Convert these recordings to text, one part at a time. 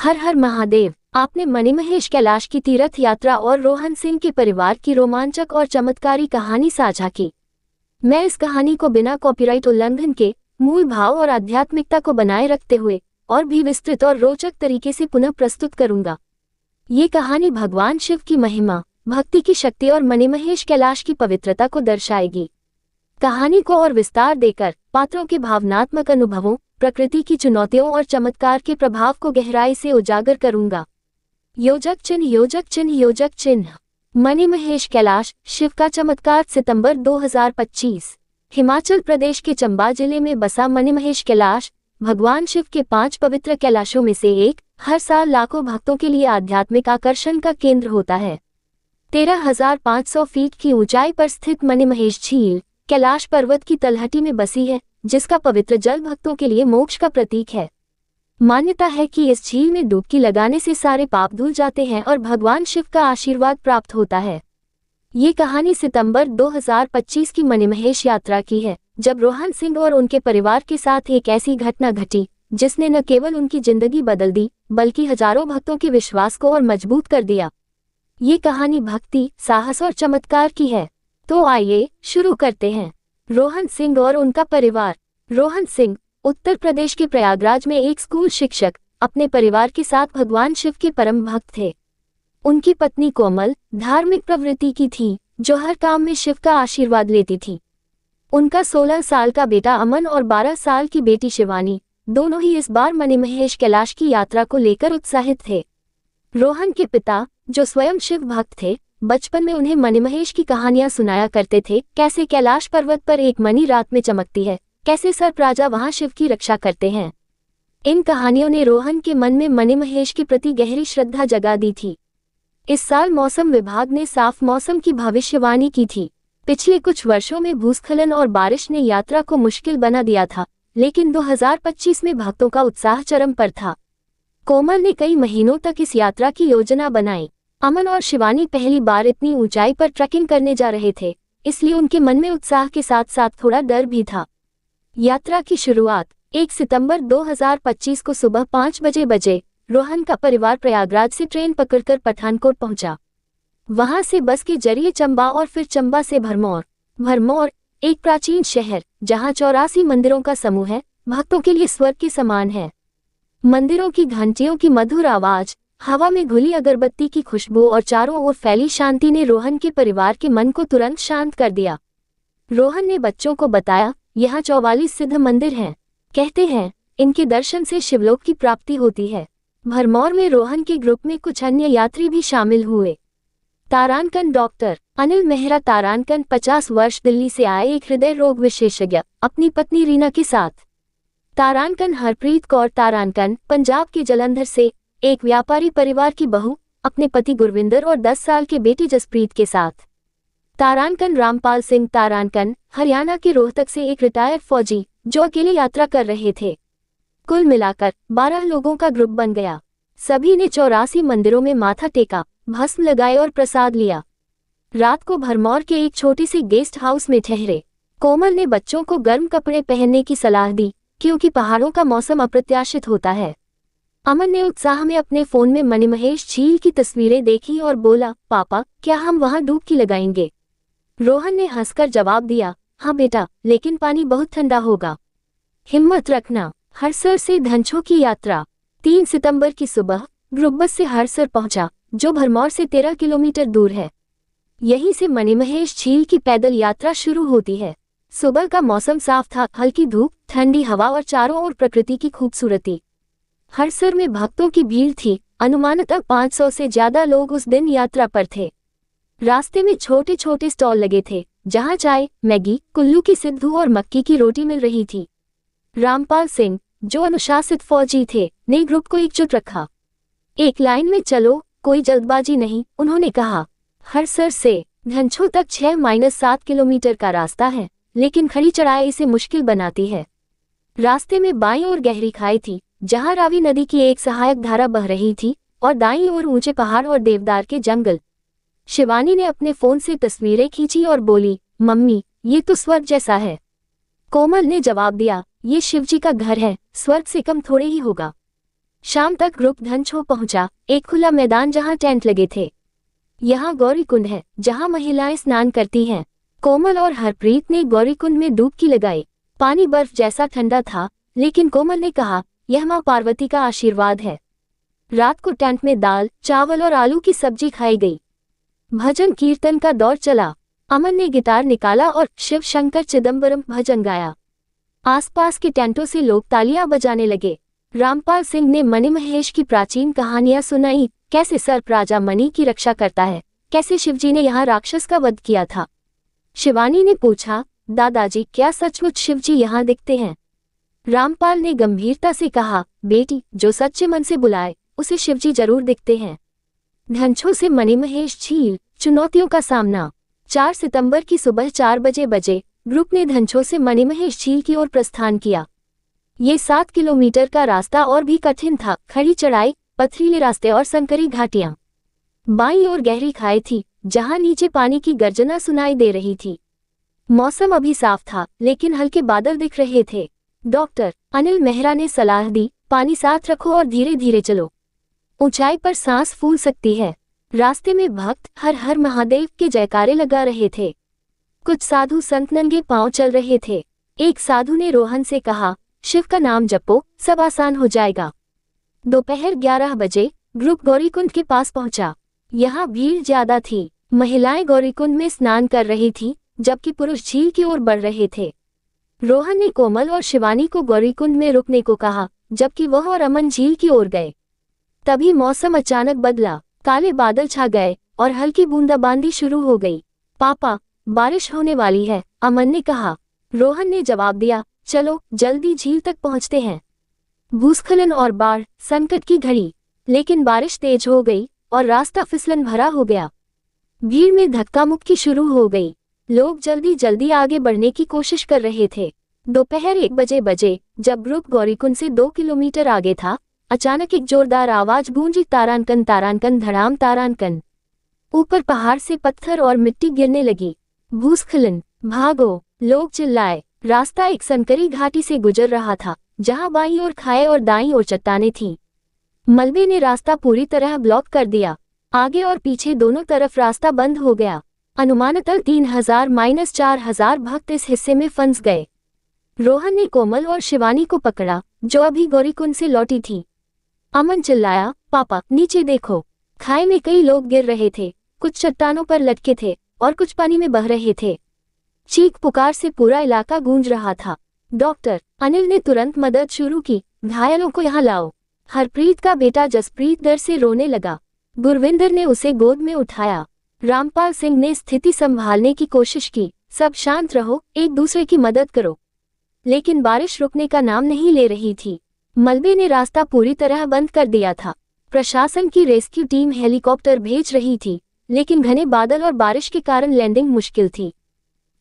हर हर महादेव। आपने मणिमहेश कैलाश की तीर्थ यात्रा और रोहन सिंह के परिवार की रोमांचक और चमत्कारी कहानी साझा की। मैं इस कहानी को बिना कॉपीराइट उल्लंघन के मूल भाव और आध्यात्मिकता को बनाए रखते हुए और भी विस्तृत और रोचक तरीके से पुनः प्रस्तुत करूंगा। ये कहानी भगवान शिव की महिमा, भक्ति की शक्ति और मणिमहेश कैलाश की पवित्रता को दर्शाएगी। कहानी को और विस्तार देकर पात्रों के भावनात्मक अनुभवों, प्रकृति की चुनौतियों और चमत्कार के प्रभाव को गहराई से उजागर करूंगा। योजक चिन्ह, योजक चिन्ह, योजक चिन्ह। मणिमहेश कैलाश, शिव का चमत्कार। सितंबर 2025। हिमाचल प्रदेश के चंबा जिले में बसा मणिमहेश कैलाश भगवान शिव के 5 पवित्र कैलाशों में से एक, हर साल लाखों भक्तों के लिए आध्यात्मिक आकर्षण का केंद्र होता है। 13,500 फीट की ऊंचाई पर स्थित मणिमहेश झील कैलाश पर्वत की तलहटी में बसी है, जिसका पवित्र जल भक्तों के लिए मोक्ष का प्रतीक है। मान्यता है कि इस झील में डुबकी लगाने से सारे पाप धुल जाते हैं और भगवान शिव का आशीर्वाद प्राप्त होता है। ये कहानी सितंबर 2025 की मणिमहेश यात्रा की है, जब रोहन सिंह और उनके परिवार के साथ एक ऐसी घटना घटी जिसने न केवल उनकी जिंदगी बदल दी, बल्कि हजारों भक्तों के विश्वास को और मजबूत कर दिया। ये कहानी भक्ति, साहस और चमत्कार की है। तो आइए शुरू करते हैं। रोहन सिंह और उनका परिवार। रोहन सिंह उत्तर प्रदेश के प्रयागराज में एक स्कूल शिक्षक अपने परिवार के साथ भगवान शिव के परम भक्त थे। उनकी पत्नी कोमल धार्मिक प्रवृत्ति की थी, जो हर काम में शिव का आशीर्वाद लेती थी। उनका 16 साल का बेटा अमन और 12 साल की बेटी शिवानी दोनों ही इस बार मणिमहेश कैलाश की यात्रा को लेकर उत्साहित थे। रोहन के पिता, जो स्वयं शिव भक्त थे, बचपन में उन्हें मणिमहेश की कहानियां सुनाया करते थे। कैसे कैलाश पर्वत पर एक मणि रात में चमकती है, कैसे सर्प राजा वहां शिव की रक्षा करते हैं। इन कहानियों ने रोहन के मन में मणिमहेश के प्रति गहरी श्रद्धा जगा दी थी। इस साल मौसम विभाग ने साफ मौसम की भविष्यवाणी की थी। पिछले कुछ वर्षों में भूस्खलन और बारिश ने यात्रा को मुश्किल बना दिया था, लेकिन 2025 में भक्तों का उत्साह चरम पर था। कोमल ने कई महीनों तक इस यात्रा की योजना बनाई। अमन और शिवानी पहली बार इतनी ऊंचाई पर ट्रैकिंग करने जा रहे थे, इसलिए उनके मन में उत्साह के साथ साथ थोड़ा डर भी था। यात्रा की शुरुआत 1 सितंबर 2025 को सुबह 5 बजे रोहन का परिवार प्रयागराज से ट्रेन पकड़कर पठानकोट पहुंचा। वहां से बस के जरिए चंबा और फिर चंबा से भरमौर। भरमौर एक प्राचीन शहर जहां 84 मंदिरों का समूह है, भक्तों के लिए स्वर्ग के समान है। मंदिरों की घंटियों की मधुर आवाज, हवा में घुली अगरबत्ती की खुशबू और चारों ओर फैली शांति ने रोहन के परिवार के मन को तुरंत शांत कर दिया। रोहन ने बच्चों को बताया, यहाँ 44 सिद्ध मंदिर हैं। कहते हैं इनके दर्शन से शिवलोक की प्राप्ति होती है। भरमौर में रोहन के ग्रुप में कुछ अन्य यात्री भी शामिल हुए। तारानकन डॉक्टर अनिल मेहरा तारानकन 50 वर्ष दिल्ली से आए एक हृदय रोग विशेषज्ञ अपनी पत्नी रीना के साथ। तारानकन हरप्रीत कौर तारानकन पंजाब के जलंधर से एक व्यापारी परिवार की बहू अपने पति गुरविंदर और 10 साल के बेटी जसप्रीत के साथ। तारानकन रामपाल सिंह तारानकन हरियाणा के रोहतक से एक रिटायर्ड फौजी जो अकेले यात्रा कर रहे थे। कुल मिलाकर 12 लोगों का ग्रुप बन गया। सभी ने 84 मंदिरों में माथा टेका, भस्म लगाए और प्रसाद लिया। रात को भरमौर के एक छोटी सी गेस्ट हाउस में ठहरे। कोमल ने बच्चों को गर्म कपड़े पहनने की सलाह दी, क्योंकि पहाड़ों का मौसम अप्रत्याशित होता है। अमन ने उत्साह में अपने फोन में मणिमहेश झील की तस्वीरें देखी और बोला, पापा क्या हम वहां डुबकी लगाएंगे? रोहन ने हंसकर जवाब दिया, हाँ बेटा, लेकिन पानी बहुत ठंडा होगा। हिम्मत रखना। हरसर से धनछो की यात्रा। 3 सितंबर की सुबह ग्रुप बस से हरसर पहुंचा, जो भरमौर से 13 किलोमीटर दूर है। यहीं से मणिमहेश झील की पैदल यात्रा शुरू होती है। सुबह का मौसम साफ था, हल्की धूप, ठंडी हवा और चारों ओर प्रकृति की खूबसूरती। हरसर में भक्तों की भीड़ थी। अनुमानतः 500 से ज्यादा लोग उस दिन यात्रा पर थे। रास्ते में छोटे छोटे स्टॉल लगे थे, जहां चाय, मैगी, कुल्लू की सिद्धू और मक्की की रोटी मिल रही थी। रामपाल सिंह, जो अनुशासित फौजी थे, ने ग्रुप को एकजुट रखा। एक लाइन में चलो, कोई जल्दबाजी नहीं, उन्होंने कहा। हरसर से धनछो तक 6-7 किलोमीटर का रास्ता है, लेकिन खड़ी चढ़ाई इसे मुश्किल बनाती है। रास्ते में बाईं ओर गहरी खाई थी, जहां रावी नदी की एक सहायक धारा बह रही थी, और दाईं ओर ऊंचे पहाड़ और देवदार के जंगल। शिवानी ने अपने फोन से तस्वीरें खींची और बोली, मम्मी ये तो स्वर्ग जैसा है। कोमल ने जवाब दिया, ये शिवजी का घर है, स्वर्ग से कम थोड़े ही होगा। शाम तक ग्रुप धनछो पहुंचा, एक खुला मैदान जहां टेंट लगे थे। यहाँ गौरीकुंड है जहां महिलाएं स्नान करती हैं। कोमल और हरप्रीत ने गौरीकुंड में डुबकी लगाई। पानी बर्फ जैसा ठंडा था, लेकिन कोमल ने कहा, यह मां पार्वती का आशीर्वाद है। रात को टेंट में दाल, चावल और आलू की सब्जी खाई गई। भजन कीर्तन का दौर चला। अमन ने गिटार निकाला और शिव शंकर चिदम्बरम भजन गाया। आसपास के टेंटों से लोग तालियां बजाने लगे। रामपाल सिंह ने मणिमहेश की प्राचीन कहानियां सुनाई, कैसे सर्प राजा मणि की रक्षा करता है, कैसे शिवजी ने यहाँ राक्षस का वध किया था। शिवानी ने पूछा, दादाजी क्या सचमुच शिवजी यहाँ दिखते हैं? रामपाल ने गंभीरता से कहा, बेटी, जो सच्चे मन से बुलाए उसे शिवजी जरूर दिखते हैं। धनछो से मणिमहेश झील, चुनौतियों का सामना। 4 सितंबर की सुबह 4 बजे ग्रुप ने धनछो से मणिमहेश झील की ओर प्रस्थान किया। ये 7 किलोमीटर का रास्ता और भी कठिन था। खड़ी चढ़ाई, पथरीले रास्ते और संकरी घाटियां। बाईं ओर गहरी खाई थी जहां नीचे पानी की गर्जना सुनाई दे रही थी। मौसम अभी साफ था, लेकिन हल्के बादल दिख रहे थे। डॉक्टर अनिल मेहरा ने सलाह दी, पानी साथ रखो और धीरे धीरे चलो। ऊंचाई पर सांस फूल सकती है। रास्ते में भक्त हर हर महादेव के जयकारे लगा रहे थे। कुछ साधु संत नंगे पांव चल रहे थे। एक साधु ने रोहन से कहा, शिव का नाम जपो, सब आसान हो जाएगा। दोपहर 11 बजे ग्रुप गौरीकुंड के पास पहुंचा। यहाँ भीड़ ज्यादा थी। महिलाएं गौरीकुंड में स्नान कर रही थीं, जबकि पुरुष झील की ओर बढ़ रहे थे। रोहन ने कोमल और शिवानी को गौरीकुंड में रुकने को कहा, जबकि वह और अमन झील की ओर गए। तभी मौसम अचानक बदला। काले बादल छा गए और हल्की बूंदाबांदी शुरू हो गई। पापा, बारिश होने वाली है, अमन ने कहा। रोहन ने जवाब दिया, चलो जल्दी झील तक पहुंचते हैं। भूस्खलन और बाढ़, संकट की घड़ी। लेकिन बारिश तेज हो गई और रास्ता फिसलन भरा हो गया। भीड़ में धक्का मुक्की शुरू हो गई। लोग जल्दी जल्दी आगे बढ़ने की कोशिश कर रहे थे। दोपहर 1 बजे जब ग्रुप गौरीकुंड से 2 किलोमीटर आगे था, अचानक एक जोरदार आवाज गूंजी, तारानकन तारानकन धड़ाम तारानकन। ऊपर पहाड़ से पत्थर और मिट्टी गिरने लगी। भूस्खलन, भागो, लोग चिल्लाए। रास्ता एक संकरी घाटी से गुजर रहा था, जहां बाईं ओर खाई और दाईं ओर चट्टानें थीं। मलबे ने रास्ता पूरी तरह ब्लॉक कर दिया। आगे और पीछे दोनों तरफ रास्ता बंद हो गया। अनुमानतः 3000-4000 भक्त इस हिस्से में फंस गए। रोहन ने कोमल और शिवानी को पकड़ा, जो अभी गौरीकुंड से लौटी थी। अमन चिल्लाया, पापा नीचे देखो। खाई में कई लोग गिर रहे थे, कुछ चट्टानों पर लटके थे और कुछ पानी में बह रहे थे। चीख पुकार से पूरा इलाका गूंज रहा था। डॉक्टर अनिल ने तुरंत मदद शुरू की, घायलों को यहाँ लाओ। हरप्रीत का बेटा जसप्रीत डर से रोने लगा। गुरविंदर ने उसे गोद में उठाया। रामपाल सिंह ने स्थिति संभालने की कोशिश की, सब शांत रहो, एक दूसरे की मदद करो। लेकिन बारिश रुकने का नाम नहीं ले रही थी। मलबे ने रास्ता पूरी तरह बंद कर दिया था। प्रशासन की रेस्क्यू टीम हेलीकॉप्टर भेज रही थी, लेकिन घने बादल और बारिश के कारण लैंडिंग मुश्किल थी।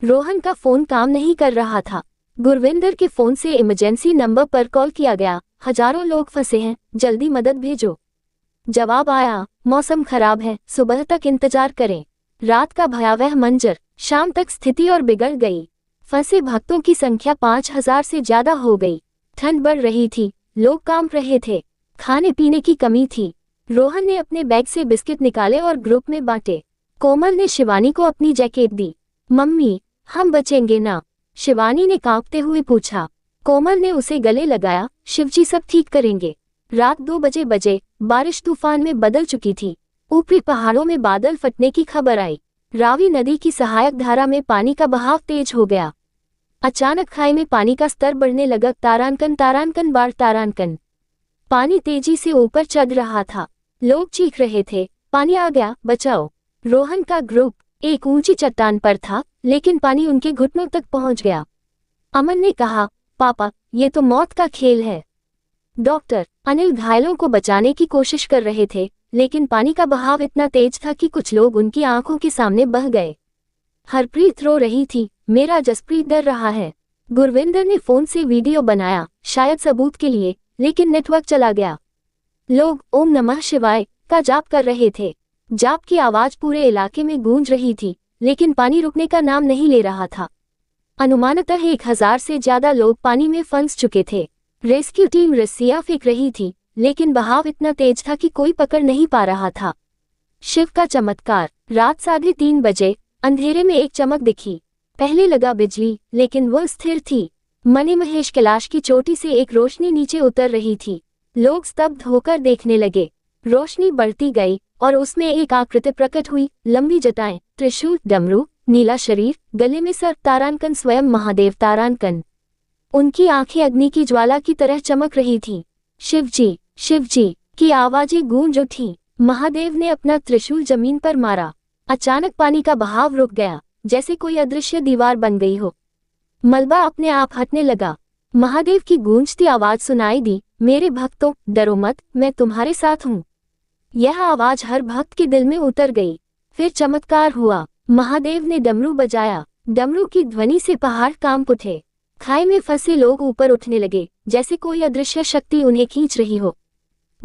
रोहन का फोन काम नहीं कर रहा था। गुरविंदर के फोन से इमरजेंसी नंबर पर कॉल किया गया, हजारों लोग फंसे हैं, जल्दी मदद भेजो। जवाब आया, मौसम खराब है, सुबह तक इंतजार करें। रात का भयावह मंजर। शाम तक स्थिति और बिगड़ गई। फंसे भक्तों की संख्या 5000 से ज्यादा हो गई। ठंड बढ़ रही थी, लोग कांप रहे थे, खाने पीने की कमी थी। रोहन ने अपने बैग से बिस्किट निकाले और ग्रुप में बांटे। कोमल ने शिवानी को अपनी जैकेट दी। मम्मी, हम बचेंगे ना? शिवानी ने कांपते हुए पूछा। कोमल ने उसे गले लगाया, शिवजी सब ठीक करेंगे। रात 2 बजे बारिश तूफान में बदल चुकी थी। ऊपरी पहाड़ों में बादल फटने की खबर आई। रावी नदी की सहायक धारा में पानी का बहाव तेज हो गया। अचानक खाई में पानी का स्तर बढ़ने लगा। तारानकन तारानकन बाढ़ तारानकन। पानी तेजी से ऊपर चढ़ रहा था। लोग चीख रहे थे, पानी आ गया, बचाओ। रोहन का ग्रुप एक ऊंची चट्टान पर था, लेकिन पानी उनके घुटनों तक पहुंच गया। अमन ने कहा, पापा ये तो मौत का खेल है। डॉक्टर अनिल घायलों को बचाने की कोशिश कर रहे थे, लेकिन पानी का बहाव इतना तेज था कि कुछ लोग उनकी आंखों के सामने बह गए। हरप्रीत रो रही थी, मेरा जसप्रीत डर रहा है। गुरविंदर ने फोन से वीडियो बनाया, शायद सबूत के लिए, लेकिन नेटवर्क चला गया। लोग ओम नमः शिवाय का जाप कर रहे थे। जाप की आवाज पूरे इलाके में गूंज रही थी, लेकिन पानी रुकने का नाम नहीं ले रहा था। अनुमानतः 1000 से ज्यादा लोग पानी में फंस चुके थे। रेस्क्यू टीम रस्सियां फेंक रही थी, लेकिन बहाव इतना तेज था कि कोई पकड़ नहीं पा रहा था। शिव का चमत्कार। रात 3:30 बजे अंधेरे में एक चमक दिखी। पहले लगा बिजली, लेकिन वह स्थिर थी। मणिमहेश कैलाश की चोटी से एक रोशनी नीचे उतर रही थी। लोग स्तब्ध होकर देखने लगे। रोशनी बढ़ती गई और उसमें एक आकृति प्रकट हुई। लंबी जटाएं, त्रिशूल, डमरू, नीला शरीर, गले में सर्प, तारांकन, स्वयं महादेव तारांकन। उनकी आंखें अग्नि की ज्वाला की तरह चमक रही थीं। शिवजी, शिवजी की आवाजें गूंज उठी। महादेव ने अपना त्रिशूल जमीन पर मारा। अचानक पानी का बहाव रुक गया, जैसे कोई अदृश्य दीवार बन गई हो। मलबा अपने आप हटने लगा। महादेव की गूंजती आवाज सुनाई दी, मेरे भक्तों, डरो मत, मैं तुम्हारे साथ हूँ। यह आवाज हर भक्त के दिल में उतर गई। फिर चमत्कार हुआ। महादेव ने डमरू बजाया। डमरू की ध्वनि से पहाड़ कांप उठे। खाई में फंसे लोग ऊपर उठने लगे, जैसे कोई अदृश्य शक्ति उन्हें खींच रही हो।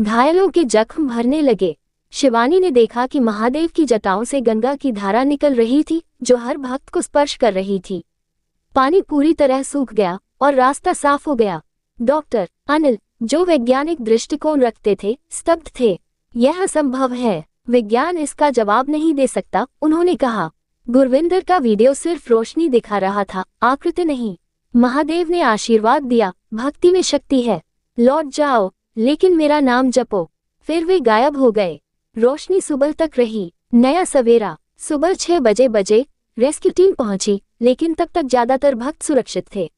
घायलों के जख्म भरने लगे। शिवानी ने देखा कि महादेव की जटाओं से गंगा की धारा निकल रही थी, जो हर भक्त को स्पर्श कर रही थी। पानी पूरी तरह सूख गया और रास्ता साफ हो गया। डॉक्टर अनिल, जो वैज्ञानिक दृष्टिकोण रखते थे, स्तब्ध थे। यह असंभव है, विज्ञान इसका जवाब नहीं दे सकता, उन्होंने कहा। गुरविंदर का वीडियो सिर्फ रोशनी दिखा रहा था, आकृति नहीं। महादेव ने आशीर्वाद दिया, भक्ति में शक्ति है, लौट जाओ, लेकिन मेरा नाम जपो। फिर वे गायब हो गए। रोशनी सुबह तक रही। नया सवेरा। सुबह 6 बजे रेस्क्यू टीम पहुंची, लेकिन तब तक ज्यादातर भक्त सुरक्षित थे।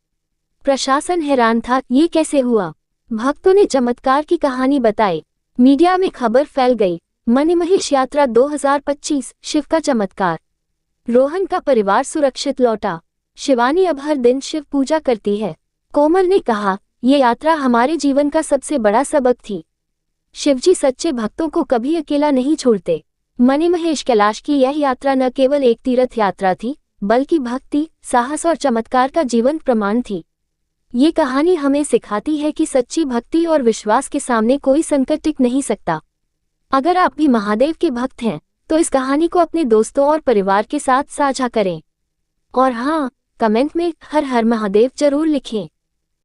प्रशासन हैरान था, ये कैसे हुआ। भक्तों ने चमत्कार की कहानी बताई। मीडिया में खबर फैल गई। मणिमहेश यात्रा 2025, शिव का चमत्कार। रोहन का परिवार सुरक्षित लौटा। शिवानी अब हर दिन शिव पूजा करती है। कोमल ने कहा, ये यात्रा हमारे जीवन का सबसे बड़ा सबक थी। शिवजी सच्चे भक्तों को कभी अकेला नहीं छोड़ते। मणिमहेश कैलाश की यह यात्रा न केवल एक तीर्थ यात्रा थी, बल्कि भक्ति, साहस और चमत्कार का जीवन प्रमाण थी। ये कहानी हमें सिखाती है कि सच्ची भक्ति और विश्वास के सामने कोई संकट टिक नहीं सकता। अगर आप भी महादेव के भक्त हैं, तो इस कहानी को अपने दोस्तों और परिवार के साथ साझा करें। और हाँ, कमेंट में हर हर महादेव जरूर लिखें।